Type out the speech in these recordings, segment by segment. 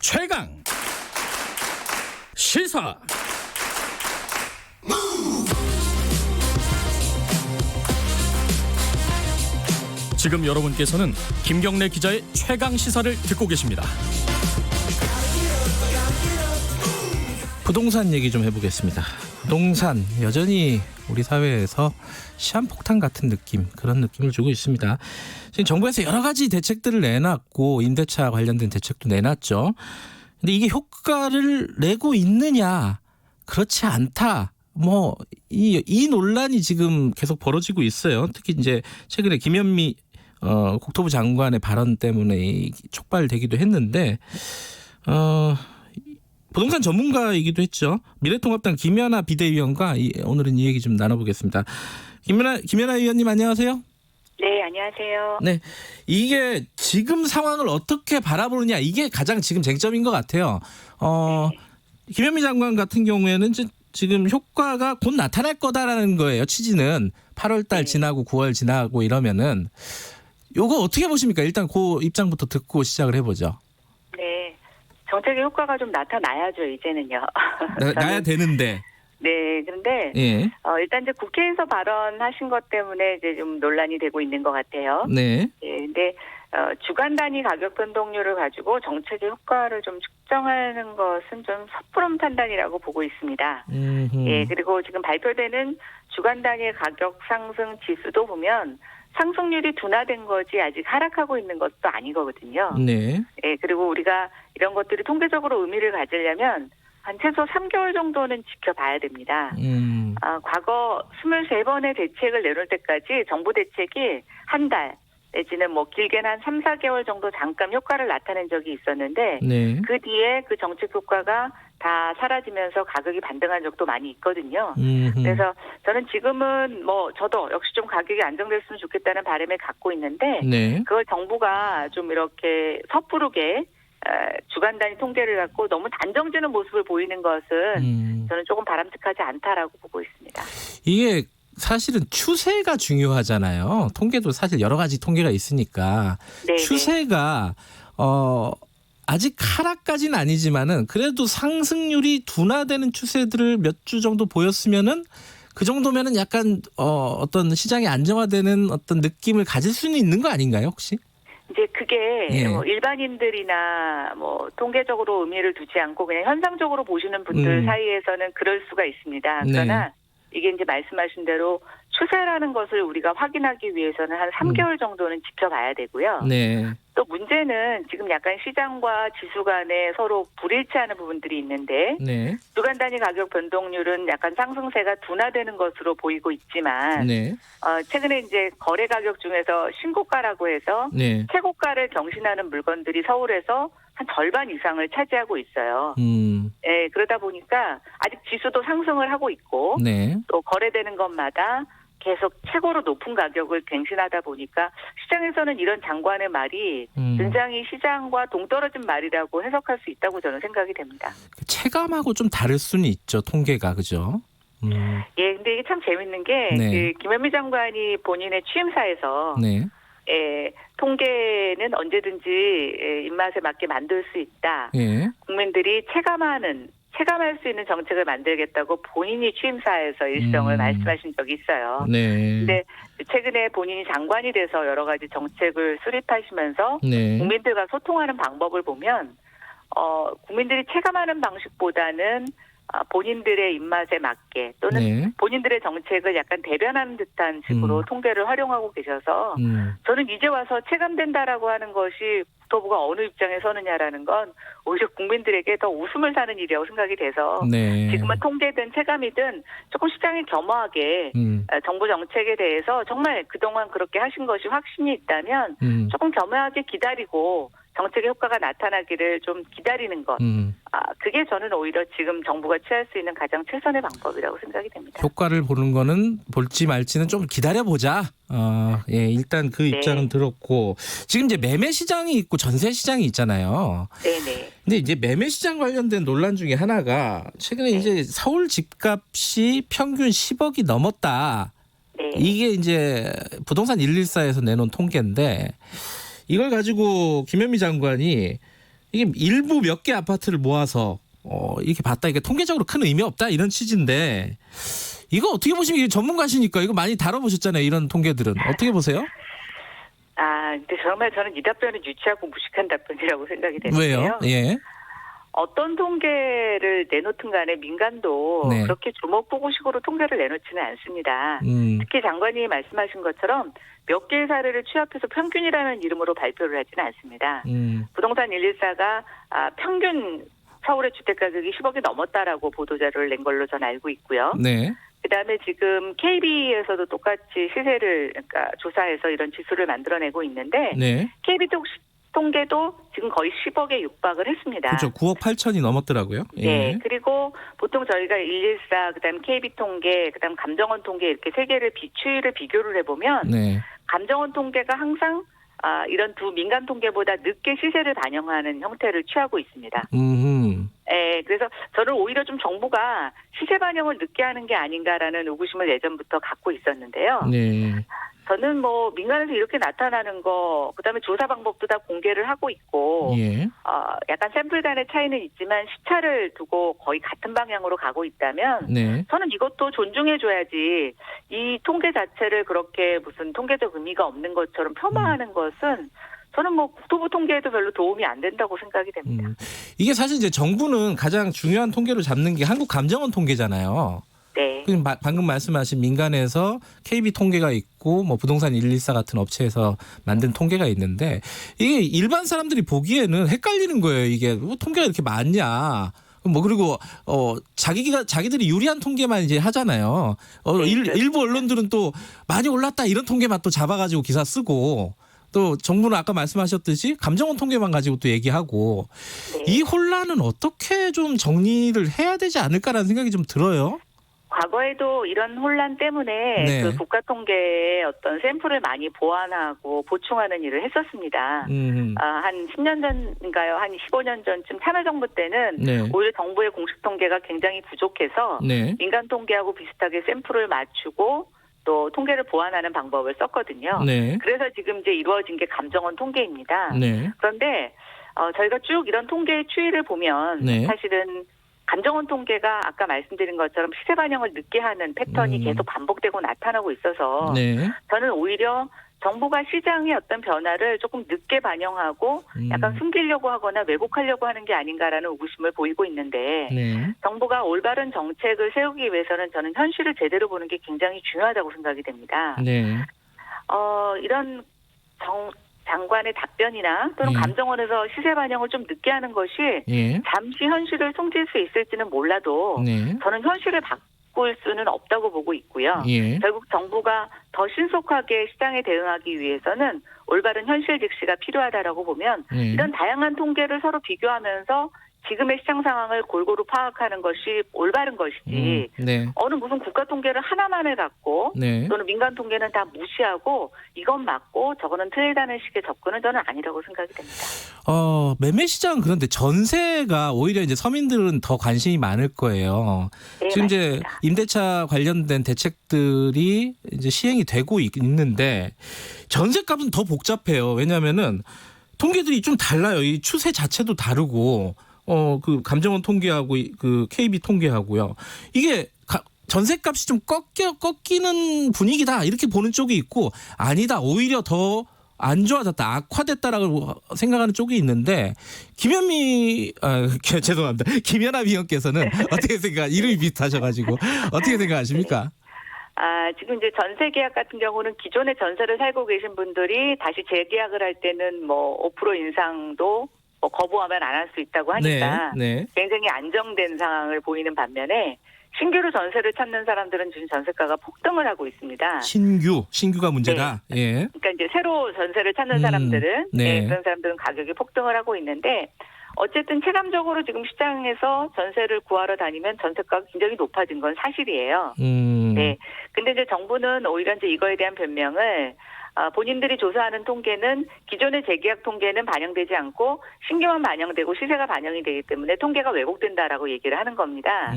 최강 시사. 지금 여러분께서는 김경래 기자의 최강 시사를 듣고 계십니다. 부동산 얘기 좀 해보겠습니다. 부동산 여전히 우리 사회에서 시한폭탄 같은 느낌, 그런 느낌을 주고 있습니다. 지금 정부에서 여러 가지 대책들을 내놨고 임대차 관련된 대책도 내놨죠. 근데 이게 효과를 내고 있느냐? 그렇지 않다. 이 논란이 지금 계속 벌어지고 있어요. 특히 이제 최근에 김현미 국토부 장관의 발언 때문에 촉발되기도 했는데 부동산 전문가이기도 했죠. 미래통합당 김연아 비대위원과 오늘은 이 얘기 좀 나눠보겠습니다. 김연아 의원님 안녕하세요. 네, 안녕하세요. 네, 이게 지금 상황을 어떻게 바라보느냐, 이게 가장 지금 쟁점인 것 같아요. 김현미 장관 같은 경우에는 지금 효과가 곧 나타날 거다라는 거예요. 취지는 8월 달 지나고 9월 지나고 이러면은 요거 어떻게 보십니까? 일단 그 입장부터 듣고 시작을 해보죠. 네, 정책의 효과가 좀 나타나야죠, 이제는요. 나야 되는데. 네, 그런데 예. 일단 이제 국회에서 발언하신 것 때문에 이제 좀 논란이 되고 있는 것 같아요. 네. 예, 근데 주간 단위 가격 변동률을 가지고 정책의 효과를 좀 측정하는 것은 좀 섣부른 판단이라고 보고 있습니다. 예, 그리고 지금 발표되는 주간 단위 가격 상승 지수도 보면 상승률이 둔화된 거지 아직 하락하고 있는 것도 아니거든요. 네. 예, 그리고 우리가 이런 것들이 통계적으로 의미를 가지려면 한 최소 3개월 정도는 지켜봐야 됩니다. 과거 23번의 대책을 내놓을 때까지 정부 대책이 한 달 내지는 길게는 한 3, 4개월 정도 잠깐 효과를 나타낸 적이 있었는데 네. 그 뒤에 그 정책 효과가 다 사라지면서 가격이 반등한 적도 많이 있거든요. 그래서 저는 지금은 저도 역시 좀 가격이 안정됐으면 좋겠다는 바람을 갖고 있는데 네. 그걸 정부가 좀 이렇게 섣부르게 주간 단위 통계를 갖고 너무 단정지는 모습을 보이는 것은 저는 조금 바람직하지 않다라고 보고 있습니다. 이게 사실은 추세가 중요하잖아요. 통계도 사실 여러 가지 통계가 있으니까 네네. 추세가 아직 하락까지는 아니지만은 그래도 상승률이 둔화되는 추세들을 몇 주 정도 보였으면은 그 정도면은 약간 어떤 시장이 안정화되는 어떤 느낌을 가질 수는 있는 거 아닌가요, 혹시? 이제 그게 예. 일반인들이나 통계적으로 의미를 두지 않고 그냥 현상적으로 보시는 분들 사이에서는 그럴 수가 있습니다. 그러나 네. 이게 이제 말씀하신 대로 추세라는 것을 우리가 확인하기 위해서는 한 3개월 정도는 지켜봐야 되고요. 네. 또 문제는 지금 약간 시장과 지수 간에 서로 불일치하는 부분들이 있는데 네. 주간 단위 가격 변동률은 약간 상승세가 둔화되는 것으로 보이고 있지만 네. 최근에 이제 거래 가격 중에서 신고가라고 해서 네. 최고가를 경신하는 물건들이 서울에서 한 절반 이상을 차지하고 있어요. 예, 그러다 보니까 아직 지수도 상승을 하고 있고 네. 또 거래되는 것마다 계속 최고로 높은 가격을 갱신하다 보니까 시장에서는 이런 장관의 말이 굉장히 시장과 동떨어진 말이라고 해석할 수 있다고 저는 생각이 됩니다. 체감하고 좀 다를 수는 있죠, 통계가. 그죠? 예, 근데 이게 참 재밌는 게 네. 김현미 장관이 본인의 취임사에서 네. 통계는 언제든지 입맛에 맞게 만들 수 있다. 예. 국민들이 체감할 수 있는 정책을 만들겠다고 본인이 취임사에서 일성을 말씀하신 적이 있어요. 네. 근데 최근에 본인이 장관이 돼서 여러 가지 정책을 수립하시면서 네. 국민들과 소통하는 방법을 보면 국민들이 체감하는 방식보다는 본인들의 입맛에 맞게 또는 네. 본인들의 정책을 약간 대변하는 듯한 식으로 통계를 활용하고 계셔서 저는 이제 와서 체감된다라고 하는 것이 국토부가 어느 입장에 서느냐라는 건 오히려 국민들에게 더 웃음을 사는 일이라고 생각이 돼서 네. 지금은 통계든 체감이든 조금 시장이 겸허하게 정부 정책에 대해서 정말 그동안 그렇게 하신 것이 확신이 있다면 조금 겸허하게 기다리고 정책의 효과가 나타나기를 좀 기다리는 것. 그게 저는 오히려 지금 정부가 취할 수 있는 가장 최선의 방법이라고 생각이 됩니다. 효과를 보는 거는 볼지 말지는 좀 기다려보자. 예, 일단 그 입장은 들었고 지금 이제 매매 시장이 있고 전세 시장이 있잖아요. 네네. 근데 이제 매매 시장 관련된 논란 중에 하나가 최근에 이제 서울 집값이 평균 10억이 넘었다. 네. 이게 이제 부동산 114에서 내놓은 통계인데 이걸 가지고 김현미 장관이 이게 일부 몇 개 아파트를 모아서 이렇게 봤다. 이게 통계적으로 큰 의미 없다 이런 취지인데 이거 어떻게 보시면 이게 전문가시니까 이거 많이 다뤄보셨잖아요. 이런 통계들은 어떻게 보세요? 근데 정말 저는 이 답변은 유치하고 무식한 답변이라고 생각이 되는데요. 왜요? 예. 어떤 통계를 내놓든 간에 민간도 네. 그렇게 주먹보고식으로 통계를 내놓지는 않습니다. 특히 장관님이 말씀하신 것처럼 몇 개의 사례를 취합해서 평균이라는 이름으로 발표를 하지는 않습니다. 부동산 114가 평균 서울의 주택가격이 10억이 넘었다라고 보도자료를 낸 걸로 전 알고 있고요. 네. 그다음에 지금 KB에서도 똑같이 시세를 그러니까 조사해서 이런 지수를 만들어내고 있는데 네. KB 통계도 지금 거의 10억에 육박을 했습니다. 그렇죠. 9억 8천이 넘었더라고요. 예. 네. 그리고 보통 저희가 114, 그다음 KB 통계, 그다음 감정원 통계 이렇게 세 개를 추이를 비교를 해보면 네. 감정원 통계가 항상 이런 두 민간 통계보다 늦게 시세를 반영하는 형태를 취하고 있습니다. 네, 그래서 저는 오히려 좀 정부가 시세 반영을 늦게 하는 게 아닌가라는 의구심을 예전부터 갖고 있었는데요. 네. 저는 뭐 민간에서 이렇게 나타나는 거, 그다음에 조사 방법도 다 공개를 하고 있고, 예. 약간 샘플 간의 차이는 있지만 시차를 두고 거의 같은 방향으로 가고 있다면, 네. 저는 이것도 존중해줘야지 이 통계 자체를 그렇게 무슨 통계적 의미가 없는 것처럼 폄하하는 것은 저는 뭐 국토부 통계에도 별로 도움이 안 된다고 생각이 됩니다. 이게 사실 이제 정부는 가장 중요한 통계로 잡는 게 한국감정원 통계잖아요. 네. 방금 말씀하신 민간에서 KB 통계가 있고 뭐 부동산 114 같은 업체에서 만든 통계가 있는데 이게 일반 사람들이 보기에는 헷갈리는 거예요. 이게 뭐 통계가 이렇게 많냐. 뭐 그리고 자기들이 유리한 통계만 이제 하잖아요. 일부 언론들은 또 많이 올랐다 이런 통계만 또 잡아가지고 기사 쓰고 또 정부는 아까 말씀하셨듯이 감정원 통계만 가지고 또 얘기하고 네. 이 혼란은 어떻게 좀 정리를 해야 되지 않을까라는 생각이 좀 들어요. 과거에도 이런 혼란 때문에 네. 그 국가 통계의 어떤 샘플을 많이 보완하고 보충하는 일을 했었습니다. 한 10년 전인가요? 한 15년 전쯤 참여정부 때는 네. 오히려 정부의 공식 통계가 굉장히 부족해서 네. 민간 통계하고 비슷하게 샘플을 맞추고 또 통계를 보완하는 방법을 썼거든요. 네. 그래서 지금 이제 이루어진 게 감정원 통계입니다. 네. 그런데 저희가 쭉 이런 통계의 추이를 보면 네. 사실은 감정원 통계가 아까 말씀드린 것처럼 시세 반영을 늦게 하는 패턴이 계속 반복되고 나타나고 있어서 네. 저는 오히려 정부가 시장의 어떤 변화를 조금 늦게 반영하고 약간 숨기려고 하거나 왜곡하려고 하는 게 아닌가라는 의구심을 보이고 있는데 네. 정부가 올바른 정책을 세우기 위해서는 저는 현실을 제대로 보는 게 굉장히 중요하다고 생각이 됩니다. 네. 이런 장관의 답변이나 또는 예. 감정원에서 시세 반영을 좀 늦게 하는 것이 예. 잠시 현실을 숨길 수 있을지는 몰라도 네. 저는 현실을 바꿀 수는 없다고 보고 있고요. 예. 결국 정부가 더 신속하게 시장에 대응하기 위해서는 올바른 현실 직시가 필요하다라고 보면 예. 이런 다양한 통계를 서로 비교하면서 지금의 시장 상황을 골고루 파악하는 것이 올바른 것이지 네. 어느 무슨 국가 통계를 하나만을 갖고 네. 또는 민간 통계는 다 무시하고 이건 맞고 저거는 틀리다는 식의 접근은 저는 아니라고 생각이 됩니다. 매매 시장 그런데 전세가 오히려 이제 서민들은 더 관심이 많을 거예요. 네, 지금 이제 맞습니다. 임대차 관련된 대책들이 이제 시행이 되고 있는데 전세값은 더 복잡해요. 왜냐하면은 통계들이 좀 달라요. 이 추세 자체도 다르고 그 감정원 통계하고 그 KB 통계하고요. 이게 전세값이 좀 꺾이는 분위기다 이렇게 보는 쪽이 있고 아니다 오히려 더 안 좋아졌다 악화됐다라고 생각하는 쪽이 있는데 죄송합니다. 김연아 위원께서는 어떻게 이름이 비슷하셔가지고 어떻게 생각하십니까? 지금 이제 전세 계약 같은 경우는 기존의 전세를 살고 계신 분들이 다시 재계약을 할 때는 뭐 5% 인상도 뭐 거부하면 안 할 수 있다고 하니까 네. 굉장히 안정된 상황을 보이는 반면에 신규로 전세를 찾는 사람들은 지금 전세가가 폭등을 하고 있습니다. 신규가 문제다. 네. 예. 그러니까 이제 새로 전세를 찾는 사람들은 네. 그런 사람들은 가격이 폭등을 하고 있는데 어쨌든 체감적으로 지금 시장에서 전세를 구하러 다니면 전세가가 굉장히 높아진 건 사실이에요. 네. 근데 이제 정부는 오히려 이제 이거에 대한 변명을 본인들이 조사하는 통계는 기존의 재계약 통계는 반영되지 않고 신규만 반영되고 시세가 반영이 되기 때문에 통계가 왜곡된다라고 얘기를 하는 겁니다.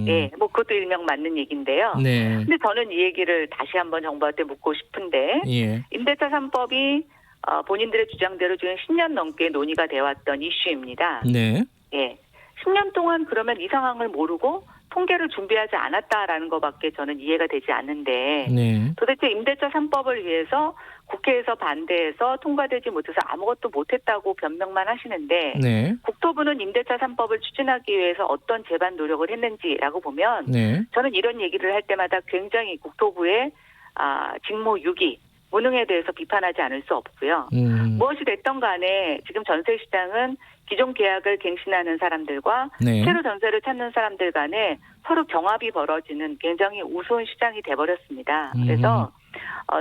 네, 뭐 그것도 일명 맞는 얘기인데요. 네. 근데 저는 이 얘기를 다시 한번 정부한테 묻고 싶은데 예. 임대차 3법이 본인들의 주장대로 지금 10년 넘게 논의가 되어왔던 이슈입니다. 네. 예, 10년 동안 그러면 이 상황을 모르고 통계를 준비하지 않았다라는 것밖에 저는 이해가 되지 않는데 네. 도대체 임대차 3법을 위해서 국회에서 반대해서 통과되지 못해서 아무것도 못했다고 변명만 하시는데 네. 국토부는 임대차 3법을 추진하기 위해서 어떤 제반 노력을 했는지라고 보면 네. 저는 이런 얘기를 할 때마다 굉장히 국토부의 직무유기, 무능에 대해서 비판하지 않을 수 없고요. 무엇이 됐던 간에 지금 전세 시장은 기존 계약을 갱신하는 사람들과 네. 새로 전세를 찾는 사람들 간에 서로 경합이 벌어지는 굉장히 우스운 시장이 돼버렸습니다. 그래서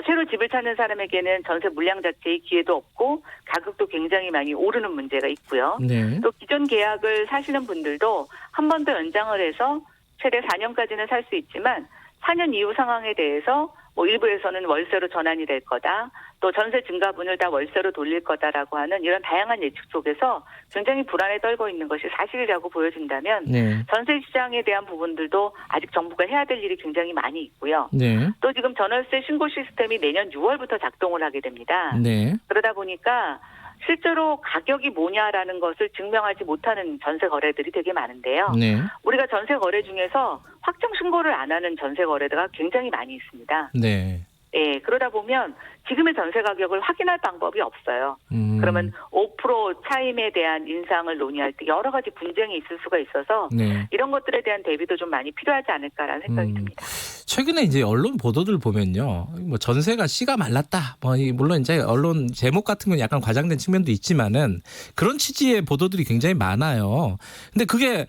새로 집을 찾는 사람에게는 전세 물량 자체의 기회도 없고 가격도 굉장히 많이 오르는 문제가 있고요. 네. 또 기존 계약을 사시는 분들도 한 번 더 연장을 해서 최대 4년까지는 살 수 있지만 4년 이후 상황에 대해서 일부에서는 월세로 전환이 될 거다. 또 전세 증가분을 다 월세로 돌릴 거다라고 하는 이런 다양한 예측 속에서 굉장히 불안에 떨고 있는 것이 사실이라고 보여진다면 네. 전세 시장에 대한 부분들도 아직 정부가 해야 될 일이 굉장히 많이 있고요. 네. 또 지금 전월세 신고 시스템이 내년 6월부터 작동을 하게 됩니다. 네. 그러다 보니까 실제로 가격이 뭐냐라는 것을 증명하지 못하는 전세 거래들이 되게 많은데요. 네. 우리가 전세 거래 중에서 확정 신고를 안 하는 전세 거래가 굉장히 많이 있습니다. 네. 예, 그러다 보면 지금의 전세 가격을 확인할 방법이 없어요. 그러면 5% 차임에 대한 인상을 논의할 때 여러 가지 분쟁이 있을 수가 있어서 네. 이런 것들에 대한 대비도 좀 많이 필요하지 않을까라는 생각이 듭니다. 최근에 이제 언론 보도들 보면요, 뭐 전세가 씨가 말랐다. 물론 이제 언론 제목 같은 건 약간 과장된 측면도 있지만은 그런 취지의 보도들이 굉장히 많아요. 근데 그게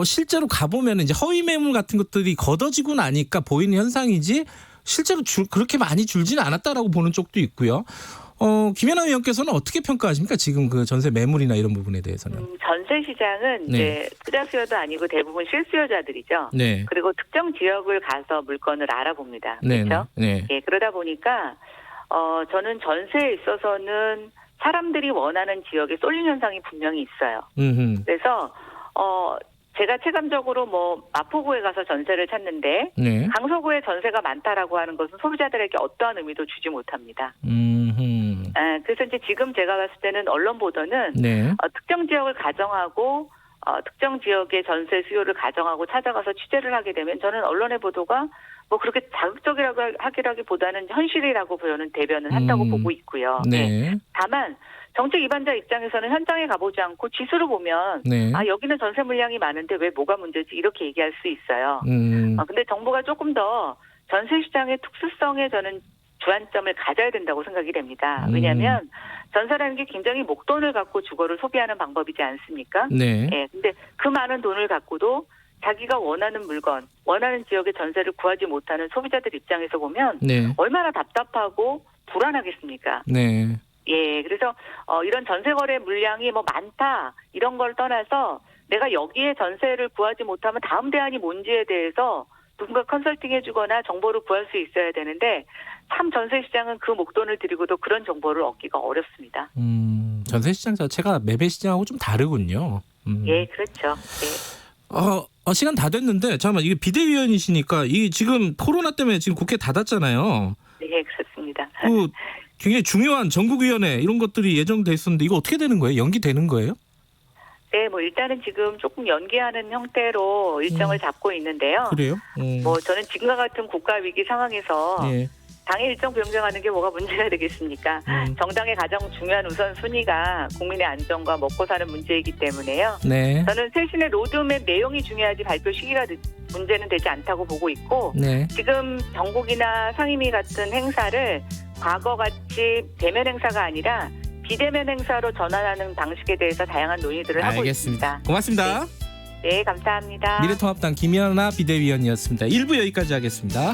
실제로 가보면 이제 허위 매물 같은 것들이 걷어지고 나니까 보이는 현상이지 실제로 그렇게 많이 줄지는 않았다라고 보는 쪽도 있고요. 김연아 위원께서는 어떻게 평가하십니까? 지금 그 전세 매물이나 이런 부분에 대해서는. 전세 시장은 네. 이제 투자 수요도 아니고 대부분 실수요자들이죠. 네. 그리고 특정 지역을 가서 물건을 알아봅니다. 네. 그렇죠? 네. 예, 그러다 보니까 저는 전세에 있어서는 사람들이 원하는 지역에 쏠림 현상이 분명히 있어요. 그래서 제가 체감적으로 마포구에 가서 전세를 찾는데 네. 강서구에 전세가 많다라고 하는 것은 소비자들에게 어떠한 의미도 주지 못합니다. 그래서 이제 지금 제가 봤을 때는 언론 보도는 네. 특정 지역을 가정하고 특정 지역의 전세 수요를 가정하고 찾아가서 취재를 하게 되면 저는 언론의 보도가 그렇게 자극적이라고 하기라기보다는 현실이라고 대변을 한다고 보고 있고요. 네. 다만 정책 위반자 입장에서는 현장에 가보지 않고 지수를 보면 네. 여기는 전세 물량이 많은데 왜 뭐가 문제지 이렇게 얘기할 수 있어요. 근데 정부가 조금 더 전세 시장의 특수성에 저는 주안점을 가져야 된다고 생각이 됩니다. 왜냐하면 전세라는 게 굉장히 목돈을 갖고 주거를 소비하는 방법이지 않습니까? 네. 예, 근데 그 많은 돈을 갖고도 자기가 원하는 물건, 원하는 지역의 전세를 구하지 못하는 소비자들 입장에서 보면 네. 얼마나 답답하고 불안하겠습니까? 네. 예, 그래서 이런 전세 거래 물량이 많다 이런 걸 떠나서 내가 여기에 전세를 구하지 못하면 다음 대안이 뭔지에 대해서 누군가 컨설팅해주거나 정보를 구할 수 있어야 되는데 참 전세 시장은 그 목돈을 들이고도 그런 정보를 얻기가 어렵습니다. 전세 시장 자체가 매매 시장하고 좀 다르군요. 예, 그렇죠. 예. 시간 다 됐는데 잠깐만 이게 비대위원이시니까 이 지금 코로나 때문에 지금 국회 닫았잖아요. 네, 그렇습니다. 굉장히 중요한 전국위원회 이런 것들이 예정돼 있었는데 이거 어떻게 되는 거예요? 연기되는 거예요? 네, 일단은 지금 조금 연기하는 형태로 일정을 잡고 있는데요. 그래요? 저는 지금과 같은 국가 위기 상황에서 예. 당의 일정 변경하는 게 뭐가 문제가 되겠습니까? 정당의 가장 중요한 우선순위가 국민의 안전과 먹고 사는 문제이기 때문에요. 네. 저는 쇄신의 로드맵 내용이 중요하지 발표 시기가 문제는 되지 않다고 보고 있고 네. 지금 정국이나 상임위 같은 행사를 과거같이 대면 행사가 아니라 비대면 행사로 전환하는 방식에 대해서 다양한 논의들을 하고 있습니다. 고맙습니다. 네, 감사합니다. 미래통합당 김연아 비대위원이었습니다. 1부 여기까지 하겠습니다.